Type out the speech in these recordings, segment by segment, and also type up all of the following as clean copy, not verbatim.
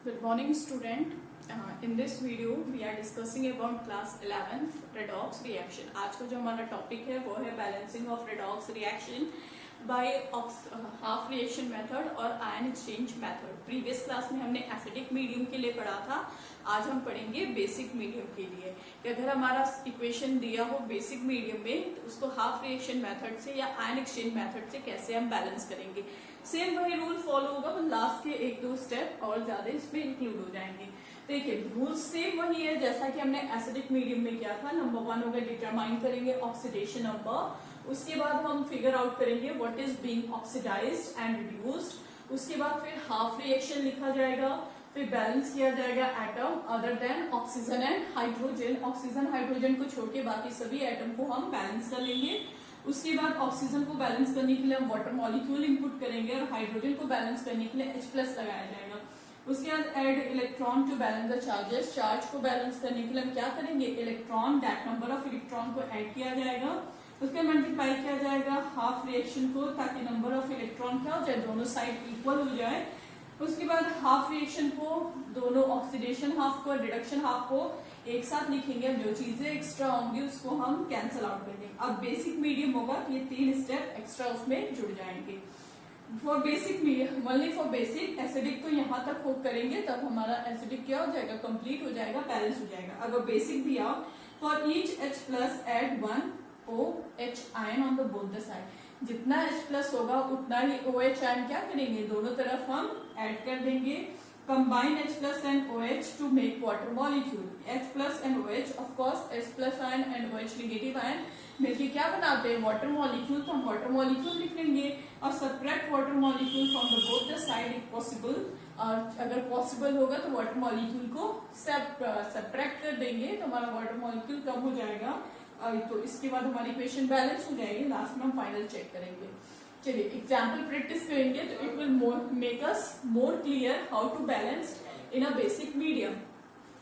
Good morning, student. In this video, we are discussing about class 11th redox reaction. आज का जो हमारा topic है वो है balancing of redox reaction by half reaction method और ion exchange method. Previous class में हमने एसिडिक मीडियम के लिए पढ़ा था. आज हम पढ़ेंगे बेसिक मीडियम के लिए कि अगर हमारा इक्वेशन दिया हो बेसिक मीडियम में तो उसको हाफ रिएक्शन मेथड से या आयन एक्सचेंज मेथड से कैसे हम बैलेंस करेंगे. सेम वही रूल फॉलो होगा, पर लास्ट के एक दो स्टेप और ज्यादा इसमें इंक्लूड हो जाएंगे. देखिए रूल सेम वही है जैसा कि हमने एसिडिक मीडियम में किया था. नंबर 1 होगा डिटरमाइन करेंगे ऑक्सीडेशन नंबर. उसके बाद हम फिगर आउट करेंगे what is being oxidised and reduced. उसके बाद फिर हाफ रिएक्शन लिखा जाएगा. फिर बैलेंस किया जाएगा atom other than oxygen and hydrogen. Oxygen hydrogen को छोड़ के बाकी सभी एटम को हम बैलेंस कर लेंगे. उसके बाद ऑक्सीजन को बैलेंस करने के लिए हम वाटर मॉलिक्यूल इनपुट करेंगे और हाइड्रोजन को बैलेंस करने के लिए H+ लगाया जाएगा. उसके बाद add electron to balance the charges. Charge को बैलेंस करने के लिए हम क्या करेंगे, electron that number of electron को ऐड किया जाएगा. उसके मल्टीप्लाई किया जाएगा हाफ रिएक्शन को ताकि नंबर ऑफ इलेक्ट्रॉन क्या हो जाए, दोनों साइड इक्वल हो जाए. उसके बाद हाफ रिएक्शन को दोनों ऑक्सीडेशन हाफ को और रिडक्शन हाफ को एक साथ लिखेंगे. जो चीजें एक्स्ट्रा होंगी उसको हम कैंसिल आउट कर देंगे. अब बेसिक मीडियम होगा तो ये 3 स्टेप एक्स्ट्रा उसमें जुड़ जाएंगे. For basic medium only for basic acidic तो यहाँ तक होप करेंगे तब हमारा एसिडिक क्या हो जाएगा, कंप्लीट हो जाएगा, बैलेंस हो जाएगा. अगर बेसिक दिया for each H+ add 1 OH ion on the both the side. जितना H+ होगा उतना ही OH आयन क्या करेंगे, दोनों तरफ हम ऐड कर देंगे. Combine H+ and OH to make water molecule. H+ and OH, of course, H+ ion and OH negative ion मिलके क्या बनाते हैं, वाटर मॉलिक्यूल. तो हम वाटर मॉलिक्यूल लिख लेंगे और separate water molecule from the both the side if possible. और अगर पॉसिबल होगा तो वाटर मॉलिक्यूल को सेपरेट कर देंगे तो हमारा वाटर मॉलिक्यूल कम हो जाएगा. तो इसके बाद हमारी इक्वेशन बैलेंस हो जाएगी. लास्ट में हम फाइनल चेक करेंगे. चलिए एग्जाम्पल प्रैक्टिस करेंगे तो it will make us more clear how to balance in a basic medium.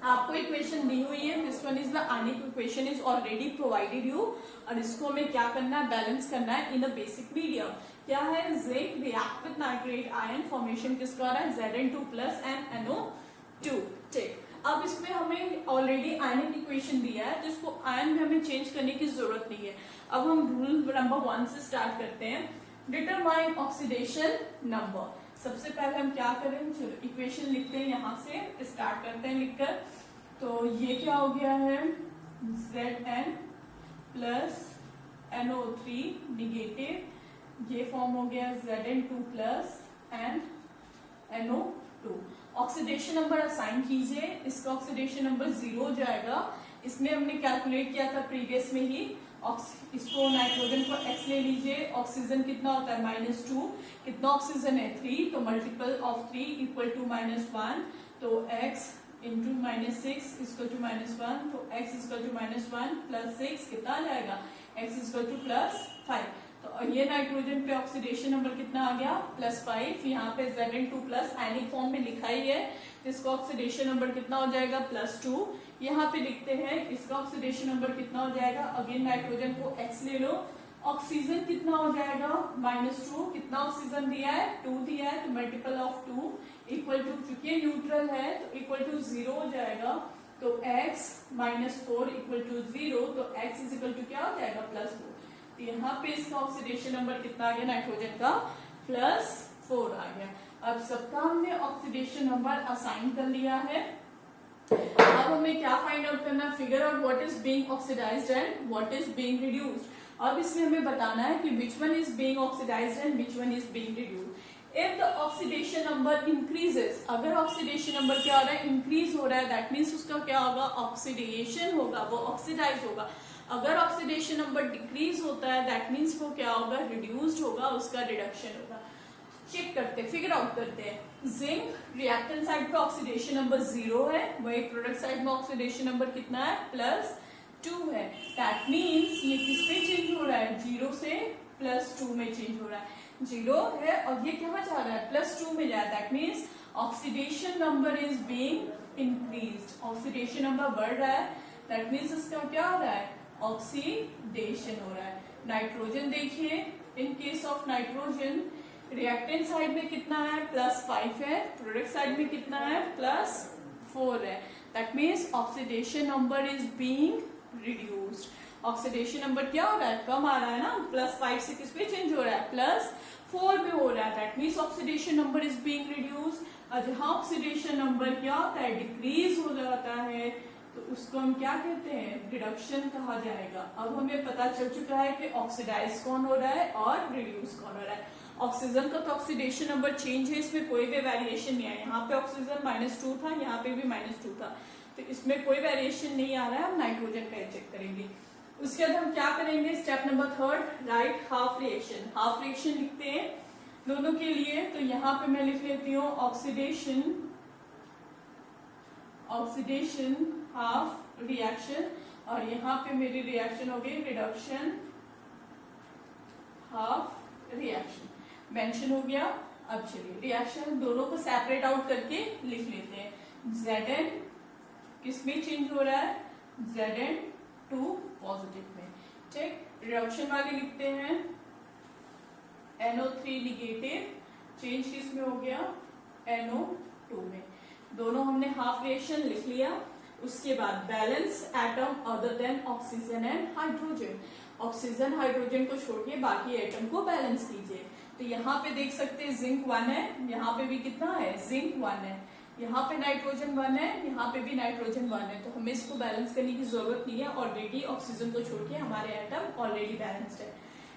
आपको इक्वेशन दी हुई है. This one is the ionic equation is already provided you. और इसको हमें क्या करना है, बैलेंस करना है इन अ बेसिक मीडियम. क्या है, zinc react with nitrate ion. Formation किसका हो रहा है, Zn2+ एंड NO2. ठीक. अब इसमें हमें ऑलरेडी आयनिक इक्वेशन दिया है तो इसको आयन में हमें चेंज करने की जरूरत नहीं है. अब हम रूल नंबर 1 से स्टार्ट करते हैं. Determine oxidation number. सबसे पहले हम क्या करें, चलो इक्वेशन लिखते हैं. यहां से स्टार्ट करते हैं लिखकर. तो ये क्या हो गया है, Zn प्लस NO3 निगेटिव. ये फॉर्म हो गया Zn2+ and NO2. Oxidation number assign कीजिए. इसका ऑक्सीडेशन नंबर 0 हो जाएगा. इसमें हमने कैलकुलेट किया था प्रीवियस में ही. इसको नाइट्रोजन को X ले लीजिए. ऑक्सीजन कितना होता है, -2. कितना ऑक्सीजन है, 3. तो मल्टीपल ऑफ 3 इक्वल टू -1. तो X इंटू -6 इक्वल टू -1. तो X इक्वल टू -1 प्लस 6 कितना आ जाएगा, X इक्वल टू +5. तो ये नाइट्रोजन पे ऑक्सीडेशन नंबर कितना आ गया, +5. यहाँ पे Zn2+ आयनिक फॉर्म में लिखा ही है. इसका ऑक्सीडेशन नंबर कितना हो जाएगा, +2. यहाँ पे लिखते हैं इसका ऑक्सीडेशन नंबर कितना हो जाएगा. अगेन नाइट्रोजन को X ले लो. ऑक्सीजन कितना हो जाएगा, -2. कितना ऑक्सीजन दिया है, 2 दिया है. तो मल्टीपल ऑफ 2 इक्वल टू, चूंकि न्यूट्रल है तो इक्वल टू 0 हो जाएगा. तो X -4 इक्वल टू 0. तो X इज इक्वल टू क्या हो जाएगा, +4. तो यहाँ पे इसका ऑक्सीडेशन नंबर कितना आ गया नाइट्रोजन का, +4 आ गया. अब सबका हमने ऑक्सीडेशन नंबर असाइन कर लिया है. अब हमें क्या फाइंड आउट करना है, figure out what is being oxidised and what is being reduced. अब इसमें हमें बताना है कि which one is being oxidised and which one is being reduced. If the oxidation number increases, अगर ऑक्सीडेशन नंबर क्या हो रहा है, इंक्रीज हो रहा है, दैट मीन्स उसका क्या होगा, ऑक्सीडेशन होगा, वो ऑक्सीडाइज होगा. अगर ऑक्सीडेशन नंबर डिक्रीज होता है दैट मीन्स वो क्या होगा, रिड्यूस्ड होगा, उसका रिडक्शन होगा. चेक करते हैं, फिगर आउट करते हैं. जिंक रिएक्टेंट साइड पे ऑक्सीडेशन नंबर 0 है, वही प्रोडक्ट साइड में ऑक्सीडेशन नंबर कितना है, +2 है. दैट मीन्स ये किस पे चेंज हो रहा है, 0 से +2 में चेंज हो रहा है. 0 है और ये कहाँ जा रहा है, +2 में जा रहा है. That means oxidation number is being increased. Oxidation number बढ़ रहा है, दैट मीन्स इसका क्या हो रहा है, ऑक्सीडेशन हो रहा है. नाइट्रोजन देखिए, in case of nitrogen reactant side में कितना है +5 है, प्रोडक्ट साइड में कितना है +4 है। That means oxidation number is being reduced. Oxidation number क्या हो रहा है, कम आ रहा है ना, +5 से किस पे चेंज हो रहा है, +4 में हो रहा है। That means oxidation number is being reduced. और जहां ऑक्सीडेशन नंबर क्या होता है, डिक्रीज हो जाता है, तो उसको हम क्या कहते हैं, रिडक्शन कहा जाएगा। अब हमें पता चल चुका है कि ऑक्सीडाइज कौन हो रहा है और रिड्यूस कौन हो रहा है। ऑक्सीजन का तो ऑक्सीडेशन नंबर चेंज है, इसमें कोई भी वेरिएशन नहीं है। यहाँ पे ऑक्सीजन -2 था, यहाँ पे भी -2 था, तो इसमें कोई वेरिएशन नहीं आ रहा है। हम नाइट्रोजन का चेक करेंगे। उसके बाद हम क्या करेंगे, step number 3 right half reaction. Half reaction लिखते हैं दोनों के लिए, तो यहाँ पे मैं लिख लेती हूँ ऑक्सीडेशन हाफ रिएक्शन, और यहाँ पे मेरी रिएक्शन हो गई रिडक्शन हाफ रिएक्शन, मेंशन हो गया। अब चलिए रिएक्शन दोनों को सेपरेट आउट करके लिख लेते हैं। Zn किसमें चेंज हो रहा है, Zn2 पॉजिटिव में, ठीक। रिडक्शन वाले लिखते हैं NO3 निगेटिव, चेंज किसमें हो गया, NO2 में। दोनों हमने हाफ रिएक्शन लिख लिया। उसके बाद balance atom other than oxygen and hydrogen. Oxygen hydrogen को छोड़ के बाकी एटम को बैलेंस कीजिए। तो यहाँ पे देख सकते हैं जिंक 1 है, यहाँ पे भी कितना है, जिंक 1 है, यहाँ पे नाइट्रोजन 1 है, यहाँ पे भी नाइट्रोजन 1 है। तो हमें इसको बैलेंस करने की जरूरत नहीं है, ऑलरेडी ऑक्सीजन को छोड़ के हमारे एटम ऑलरेडी बैलेंस्ड है।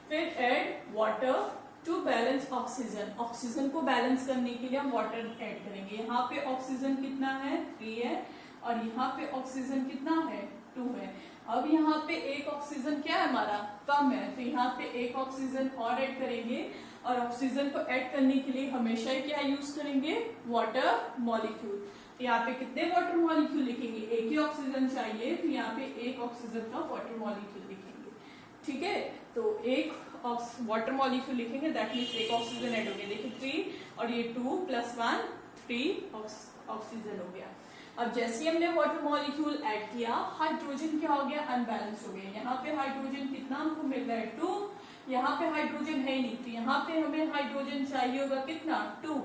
फिर add water to balance oxygen. Oxygen को बैलेंस करने के लिए हम वाटर ऐड करेंगे। यहाँ पे ऑक्सीजन कितना है, 3 है, और यहाँ पे ऑक्सीजन कितना है, 2 है। अब यहाँ पे एक ऑक्सीजन क्या है हमारा, कम है, तो यहाँ पे एक ऑक्सीजन और ऐड करेंगे। और ऑक्सीजन को ऐड करने के लिए हमेशा ही क्या यूज करेंगे, वाटर मॉलिक्यूल। यहाँ पे कितने वाटर मॉलिक्यूल लिखेंगे, एक ही ऑक्सीजन चाहिए, तो यहाँ पे एक ऑक्सीजन का वाटर मॉलिक्यूल लिखेंगे, ठीक है। तो एक वाटर मॉलिक्यूल लिखेंगे, दैट मीन्स एक ऑक्सीजन ऐड हो गया, देखिए 3 और ये 2 + 1 3 ऑक्सीजन हो गया। अब जैसे ही हमने वाटर मॉलिक्यूल ऐड किया, हाइड्रोजन क्या हो गया, अनबैलेंस हो गया। यहाँ पे हाइड्रोजन कितना हमको मिल रहा है, 2, यहाँ पे हाइड्रोजन है ही नहीं, तो यहाँ पे हमें हाइड्रोजन चाहिए होगा कितना, 2।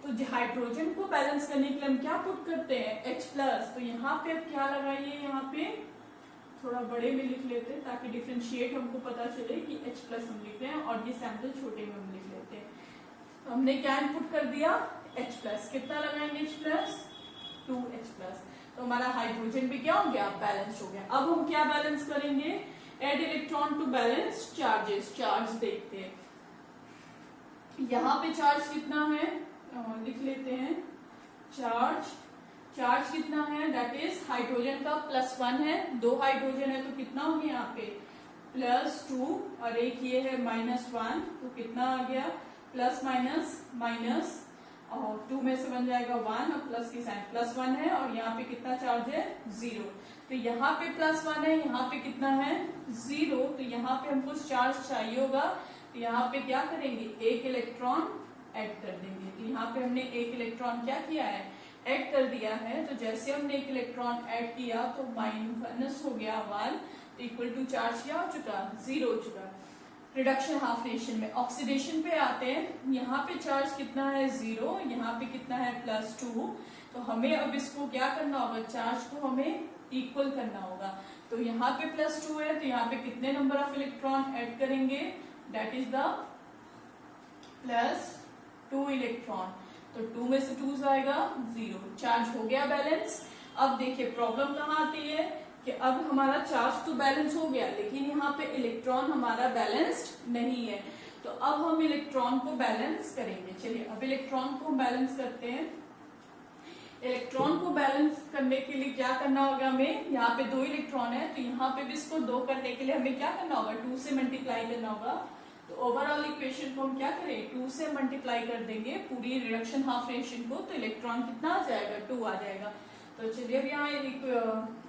तो हाइड्रोजन को बैलेंस करने के लिए हम क्या पुट करते हैं, H+। तो यहाँ पे अब क्या लगाइए, यहाँ पे थोड़ा बड़े में लिख लेते हैं ताकि डिफरेंशिएट हमको पता चले कि H+ हम लिख रहे हैं, और ये सैंपल छोटे में हम लिख लेते हैं। तो हमने क्या इनपुट कर दिया, H+। कितना लगाएंगे H+, 2H+। तो हमारा हाइड्रोजन भी क्या हो गया, बैलेंस हो गया। अब हम क्या बैलेंस करेंगे, add electron to balance charges. Charge देखते हैं, यहाँ पे चार्ज कितना है, लिख लेते हैं चार्ज कितना है, दैट इज हाइड्रोजन का +1 है, 2 हाइड्रोजन है, तो कितना हो गया यहाँ पे +2, और एक ये है -1, तो कितना आ गया, प्लस माइनस, और 2 में से बन जाएगा 1, और प्लस की साइन +1 है, और यहाँ पे कितना चार्ज है, 0। तो यहाँ पे +1 है, यहाँ पे कितना है, 0। तो यहाँ पे हमको चार्ज चाहिए होगा, तो यहाँ पे क्या करेंगे, एक इलेक्ट्रॉन ऐड कर देंगे। तो यहाँ पे हमने एक इलेक्ट्रॉन क्या किया है, ऐड कर दिया है। तो जैसे हमने एक इलेक्ट्रॉन ऐड किया तो माइनस हो गया 1, तो इक्वल टू चार्ज क्या हो चुका, 0 हो चुका। रिडक्शन हाफ रिएक्शन में ऑक्सीडेशन पे आते हैं, यहाँ पे चार्ज कितना है, 0, यहाँ पे कितना है, +2। तो हमें अब इसको क्या करना होगा, चार्ज को हमें इक्वल करना होगा। तो यहाँ पे +2 है, तो यहाँ पे कितने नंबर ऑफ इलेक्ट्रॉन ऐड करेंगे, दैट इज द +2 इलेक्ट्रॉन। तो 2 में से 2 जाएगा 0, चार्ज हो गया बैलेंस। अब देखिए प्रॉब्लम कहाँ आती है कि अब हमारा चार्ज तो बैलेंस हो गया, लेकिन यहाँ पे इलेक्ट्रॉन हमारा बैलेंस्ड नहीं है। तो अब हम इलेक्ट्रॉन को बैलेंस करेंगे। चलिए अब इलेक्ट्रॉन को बैलेंस करते हैं। इलेक्ट्रॉन को बैलेंस करने के लिए क्या करना होगा हमें, यहाँ पे 2 इलेक्ट्रॉन है, तो यहाँ पे भी इसको 2 करने के लिए हमें क्या करना होगा, 2 से मल्टीप्लाई करना होगा। तो ओवरऑल इक्वेशन को हम क्या करें, 2 से मल्टीप्लाई कर देंगे पूरी रिडक्शन हाफ रिएक्शन को, तो इलेक्ट्रॉन कितना आ जाएगा, 2 आ जाएगा। तो चलिए अब यहाँ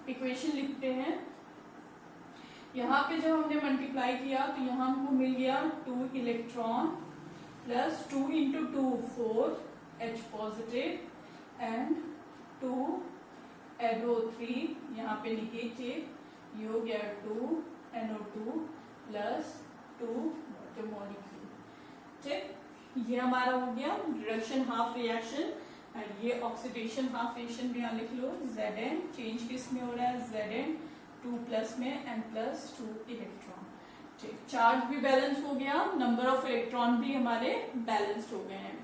इक्वेशन लिखते हैं। यहाँ पे जब हमने मल्टीप्लाई किया तो यहाँ हमको मिल गया 2 electron plus 2 × 2 4 H positive and 2 NO3 यहाँ पे निगेटिव, ये हो गया 2 NO2 प्लस 2 वाटर मॉलिक्यूल। ठीक, ये हमारा हो गया रिडक्शन हाफ रिएक्शन। ये ऑक्सीडेशन हाफ रिएक्शन भी यहाँ लिख लो। Zn चेंज किस में हो रहा है, Zn 2+ में n+2 इलेक्ट्रॉन। ठीक, चार्ज भी बैलेंस हो गया, नंबर ऑफ इलेक्ट्रॉन भी हमारे बैलेंस्ड हो गए हैं।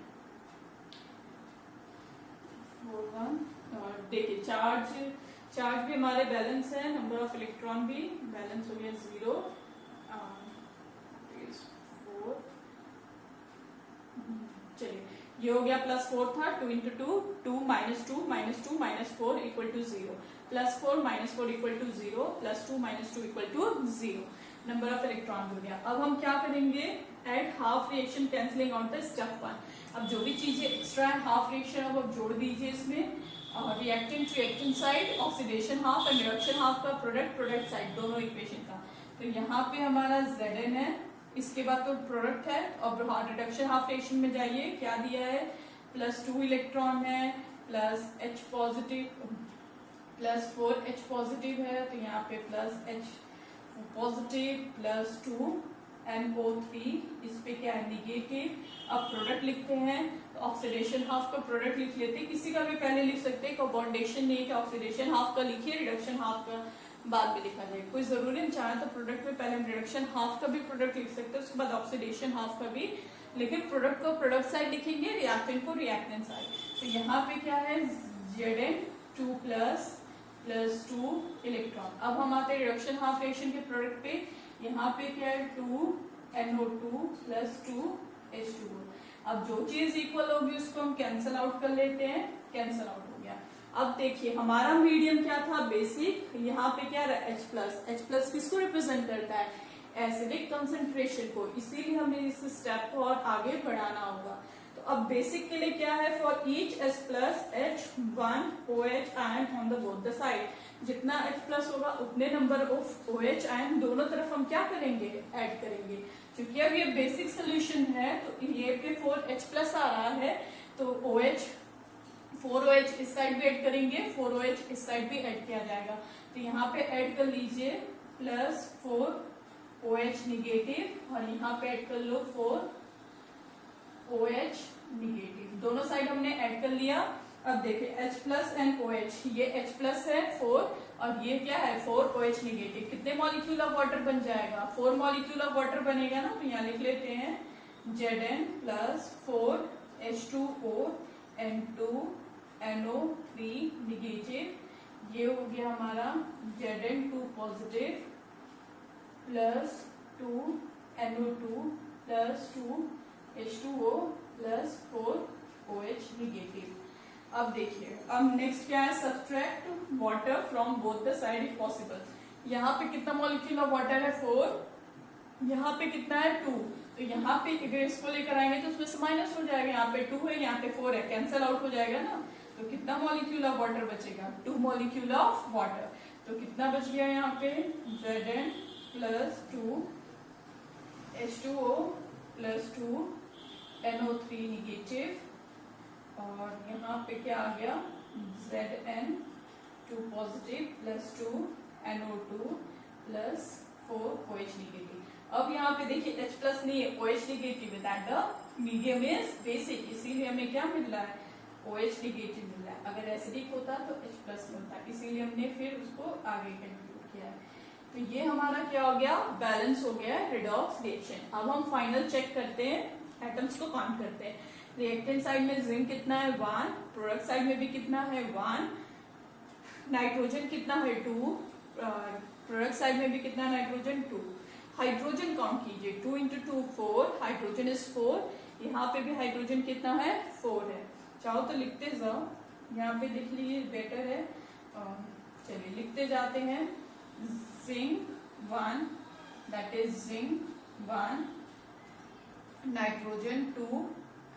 और देखिए चार्ज भी हमारे बैलेंस है, नंबर ऑफ इलेक्ट्रॉन भी बैलेंस हो गया 0 4। चलिए ये हो गया +4 था, 2 × 2 2 -2 -2 -4 = 0, +4 -4 = 0, +2 -2 = 0। नंबर ऑफ इलेक्ट्रॉन हो गया। अब हम क्या करेंगे, at half reaction cancelling out the step 1। अब जो भी चीजें एक्स्ट्रा है हाफ रिएक्शन अब आप जोड़ दीजिए इसमें। Reactant side, oxidation half and reduction half का प्रोडक्ट साइड दोनों इक्वेशन का। तो यहाँ पे हमारा Zn है, इसके बाद तो प्रोडक्ट है। अब रिडक्शन हाफ रिएक्शन में जाइए, क्या दिया है, +2 इलेक्ट्रॉन है, +H पॉजिटिव, +4H पॉजिटिव है, तो यहाँ पे +H पॉजिटिव +2 NO3, इस पे क्या है निगेटिव। अब प्रोडक्ट लिखते हैं, तो ऑक्सीडेशन हाफ का प्रोडक्ट लिख लेते हैं, किसी का भी पहले लिख सकते हैं, कोई बाउंडेशन नहीं है कि ऑक्सीडेशन हाफ का लिखिए रिडक्शन हाफ का बाद में लिखा जाए, कोई जरूरी नहीं। चाहे तो प्रोडक्ट में पहले हम रिडक्शन हाफ का भी प्रोडक्ट लिख सकते हैं, उसके बाद ऑक्सीडेशन हाफ का भी, लेकिन प्रोडक्ट को प्रोडक्ट साइड लिखेंगे, रिएक्टेंट को रिएक्टेंट साइड। तो यहाँ पे क्या है Zn 2+ +2 इलेक्ट्रॉन। अब हम आते हैं रिडक्शन हाफ रिएक्शन के प्रोडक्ट पे, यहाँ पे क्या है 2 NO2 +2 H2O। अब जो चीज इक्वल होगी उसको हम कैंसल आउट कर लेते हैं, कैंसल आउट हो गया। अब देखिए हमारा मीडियम क्या था, बेसिक, यहाँ पे क्या है H+। किसको रिप्रेजेंट करता है, एसिडिक कंसंट्रेशन को, इसीलिए हमें इस स्टेप को और आगे बढ़ाना होगा। तो अब बेसिक के लिए क्या है, for each H+ H1 OH ion on the both the side. जितना H+ होगा उतने नंबर ऑफ OH आयन दोनों तरफ हम क्या करेंगे, ऐड करेंगे। क्योंकि अब ये बेसिक सोल्यूशन है, तो ये पे 4H+ आ रहा है, तो OH 4OH इस साइड भी ऐड करेंगे, 4OH इस साइड भी ऐड किया जाएगा। तो यहाँ पे ऐड कर लीजिए +4OH निगेटिव, और यहाँ पे ऐड कर लो 4OH निगेटिव, दोनों साइड हमने ऐड कर लिया। अब देखिए H+ एंड OH, ये H+ है 4 और ये क्या है 4OH निगेटिव, कितने मॉलिक्यूल ऑफ वाटर बन जाएगा, 4 मॉलिक्यूल ऑफ वाटर बनेगा ना। तो यहाँ लिख लेते हैं Zn +4 H2O N2 NO3 negative, ये हो गया हमारा Zn 2 positive +2 NO2 +2 H2O +4OH negative. अब देखिए, अब नेक्स्ट क्या है, subtract water from both the side if possible. यहाँ पे कितना मॉलिक्यूल ऑफ वाटर है 4, यहाँ पे कितना है 2, तो यहाँ पे अगर इसको लेकर आएंगे तो उसमें से माइनस हो जाएगा, यहाँ पे 2 है यहाँ पे 4 है, कैंसल आउट हो जाएगा ना। तो कितना मॉलिक्यूल ऑफ वाटर बचेगा, 2 मॉलिक्यूल ऑफ वाटर। तो कितना बच गया यहाँ पे Zn +2 H2O +2 NO3 निगेटिव, और यहाँ पे क्या आ गया Zn 2 positive +2 NO2 +4OH negative. अब यहाँ पे देखिए H+ नहीं है, OH निगेटिव है, that the medium is basic, इसीलिए हमें क्या मिल रहा है OH निगेटिव मिल रहा है। अगर एसिडिक होता तो H+ मिलता, इसीलिए हमने फिर उसको आगे कंक्लूड किया है। तो ये हमारा क्या हो गया, बैलेंस हो गया है रिडॉक्स रिएक्शन। अब हम फाइनल चेक करते हैं, एटम्स को काउंट करते हैं। रिएक्टेंट साइड में जिंक कितना है 1, प्रोडक्ट साइड में भी कितना है 1, नाइट्रोजन कितना है 2, प्रोडक्ट साइड में भी कितना नाइट्रोजन 2। हाइड्रोजन काउंट कीजिए, 2 × 2 4, हाइड्रोजन इज 4, यहाँ पे भी हाइड्रोजन कितना है 4 है। चाहो तो लिखते जाओ, यहाँ पे लिख लीजिए बेटर है। चलिए लिखते जाते हैं, zinc 1, that is zinc 1, nitrogen 2,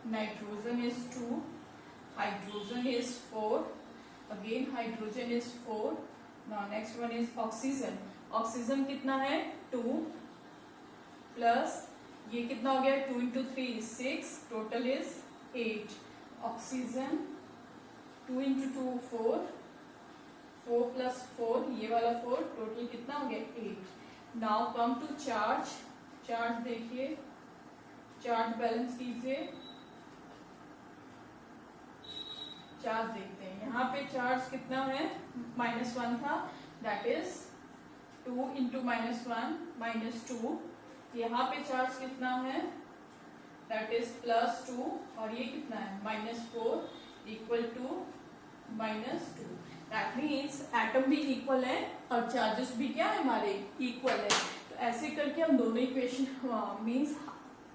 nitrogen is 2, hydrogen is 4, again hydrogen is 4. Now next one is oxygen. Oxygen कितना है 2 प्लस ये कितना हो गया 2 × 3 is 6, total is 8. Oxygen 2 × 2 4, 4 + 4 ये वाला 4, टोटल कितना हो गया 8. Now come to charge. Charge देखिए, चार्ज बैलेंस कीजिए। चार्ज देखते हैं, यहाँ पे चार्ज कितना है, -1 था, दैट इज 2 इंटू -1 -2। यहाँ पे चार्ज कितना है, दैट इज +2, और ये कितना है -4 equal to -2। That means atom भी इक्वल है और चार्जेस भी क्या है हमारे इक्वल है। तो ऐसे करके हम दोनों equation means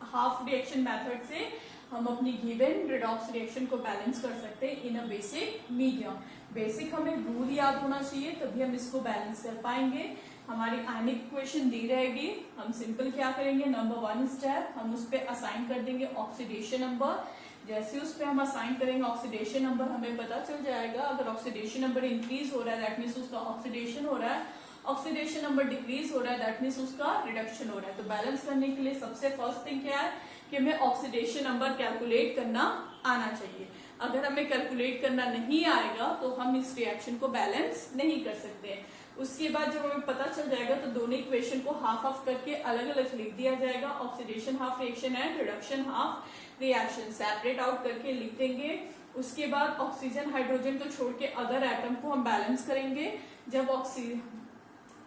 half reaction method से हम अपनी गिवन रेडॉक्स रिएक्शन को बैलेंस कर सकते हैं इन अ बेसिक मीडियम। बेसिक हमें रूल याद होना चाहिए, तभी हम इसको बैलेंस कर पाएंगे। हमारी आयनिक इक्वेशन दी रहेगी, हम सिंपल क्या करेंगे, नंबर 1 स्टेप हम उस पर असाइन कर देंगे ऑक्सीडेशन नंबर। जैसे उस पर हम असाइन करेंगे ऑक्सीडेशन नंबर, हमें पता चल जाएगा अगर ऑक्सीडेशन नंबर इंक्रीज हो रहा है दैट मीन्स उसका ऑक्सीडेशन हो रहा है, ऑक्सीडेशन नंबर डिक्रीज हो रहा है दैट मीन्स उसका रिडक्शन हो रहा है। तो बैलेंस करने के लिए सबसे फर्स्ट थिंग क्या है कि हमें ऑक्सीडेशन नंबर कैलकुलेट करना आना चाहिए। अगर हमें कैलकुलेट करना नहीं आएगा तो हम इस रिएक्शन को बैलेंस नहीं कर सकते। उसके बाद जब हमें पता चल जाएगा तो दोनों इक्वेशन को हाफ हाफ करके अलग अलग लिख दिया जाएगा। Oxidation half reaction and reduction half reaction separate out करके लिख देंगे। उसके बाद ऑक्सीजन हाइड्रोजन को छोड़ के अदर एटम को हम बैलेंस करेंगे। जब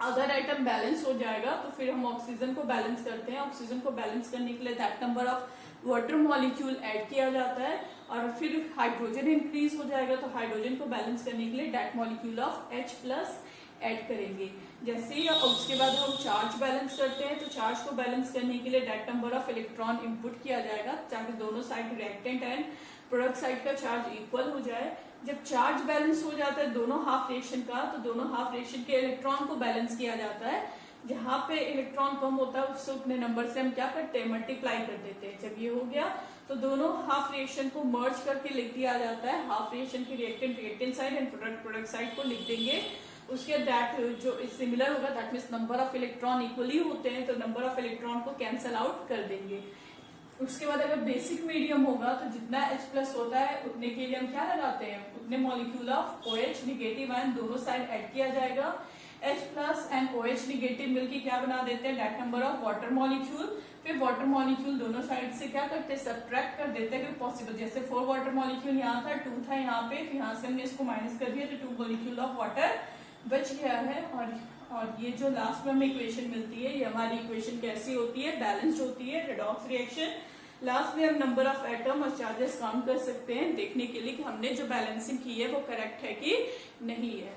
अदर एटम बैलेंस हो जाएगा तो फिर हम ऑक्सीजन को बैलेंस करते हैं। ऑक्सीजन को बैलेंस करने के लिए that number of water molecule add किया जाता है, और फिर हाइड्रोजन इंक्रीज हो जाएगा तो हाइड्रोजन को बैलेंस करने के लिए that molecule of H+ add करेंगे। जैसे ही उसके बाद हम चार्ज बैलेंस करते हैं तो चार्ज को बैलेंस करने के लिए that number of electron input किया जाएगा ताकि दोनों side reactant and product side का चार्ज इक्वल हो जाए। जब चार्ज बैलेंस हो जाता है दोनों हाफ रिएक्शन का, तो दोनों हाफ रिएक्शन के इलेक्ट्रॉन को बैलेंस किया जाता है। जहां पे इलेक्ट्रॉन कम होता है उससे उतने नंबर से हम क्या करते हैं, मल्टीप्लाई कर देते हैं। जब ये हो गया तो दोनों हाफ रिएक्शन को मर्ज करके लिख दिया जाता है। हाफ रिएक्शन की reactant side and product side को लिख देंगे। उसके दैट जो सिमिलर होगा that means number of electron equally होते हैं तो नंबर ऑफ इलेक्ट्रॉन को कैंसल आउट कर देंगे। उसके बाद अगर बेसिक मीडियम होगा तो जितना H+ होता है उतने के लिए हम क्या लगाते हैं, उतने molecule of OH negative ion दोनों साइड ऐड किया जाएगा। H+ एंड OH नेगेटिव मिलकर क्या बना देते हैं, that number of water molecule. फिर वाटर मॉलिक्यूल दोनों साइड से क्या करते हैं, सब्ट्रैक्ट कर देते हैं पॉसिबल। जैसे 4 वाटर मॉलिक्यूल यहाँ था, 2 था यहाँ पे, तो यहाँ से हमने इसको माइनस कर दिया तो 2 मॉलिक्यूल ऑफ वाटर बच गया है। और ये जो लास्ट में हमें इक्वेशन मिलती है ये हमारी इक्वेशन कैसी होती है, बैलेंस्ड होती है रेडॉक्स रिएक्शन। लास्ट में हम नंबर ऑफ एटम और चार्जेस काउंट कर सकते हैं देखने के लिए कि हमने जो बैलेंसिंग की है वो करेक्ट है कि नहीं है।